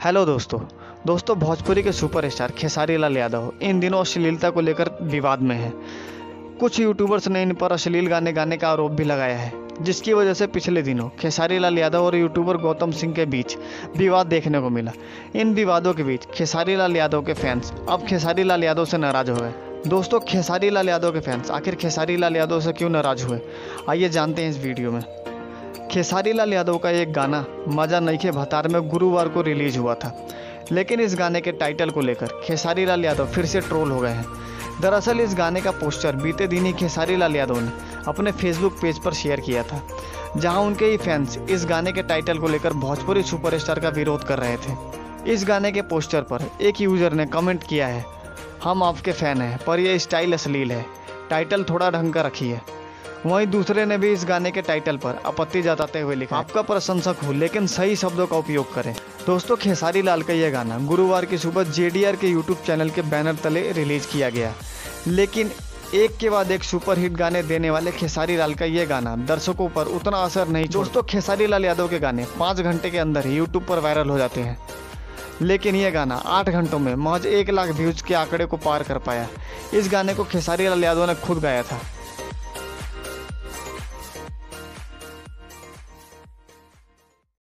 Hello दोस्तों भोजपुरी के superstar Khesari Lal Yadav इन दिनों अश्लीलता को लेकर विवाद में है। कुछ यूट्यूबर्स ने इन पर अश्लील गाने गाने का आरोप भी लगाया है, जिसकी वजह से पिछले दिनों खेसारी लाल यादव और यूट्यूबर गौतम सिंह के बीच विवाद देखने को मिला। इन विवादों के बीच खेसारी लाल यादव के फैंस अब खेसारी लाल यादव से नाराज हो गए। दोस्तों, खेसारी लाल यादव के फैंस आखिर खेसारी लाल यादव से क्यों नाराज हुए, आइए जानते हैं इस वीडियो में। खेसारी लाल यादव का एक गाना मजा नइखे भतार में गुरुवार को रिलीज हुआ था, लेकिन इस गाने के टाइटल को लेकर खेसारी लाल यादव फिर से ट्रोल हो गए हैं। दरअसल इस गाने का पोस्टर बीते दिन ही खेसारी लाल यादव ने अपने फेसबुक पेज पर शेयर किया था, जहां उनके ही फैंस इस गाने के टाइटल को लेकर भोजपुरी सुपरस्टार का विरोध कर रहे थे। इस गाने के पोस्टर पर एक यूजर ने कमेंट किया है, हम आपके फैन हैं पर यह स्टाइल अश्लील है, टाइटल थोड़ा ढंग का रखिए। वहीं दूसरे ने भी इस गाने के टाइटल पर आपत्ति जताते हुए लिखा, आपका प्रशंसक हूँ लेकिन सही शब्दों का उपयोग करें। दोस्तों, खेसारी लाल का यह गाना गुरुवार की सुबह JDR के यूट्यूब चैनल के बैनर तले रिलीज किया गया, लेकिन एक के बाद एक सुपरहिट गाने देने वाले खेसारी लाल का यह गाना दर्शकों पर उतना असर नहीं छोड़ा। दोस्तों, खेसारी लाल यादव के गाने 5 घंटे के अंदर ही यूट्यूब पर वायरल हो जाते हैं, लेकिन यह गाना 8 घंटों में महज 1 लाख व्यूज के आंकड़े को पार कर पाया। इस गाने को खेसारी लाल यादव ने खुद गाया था।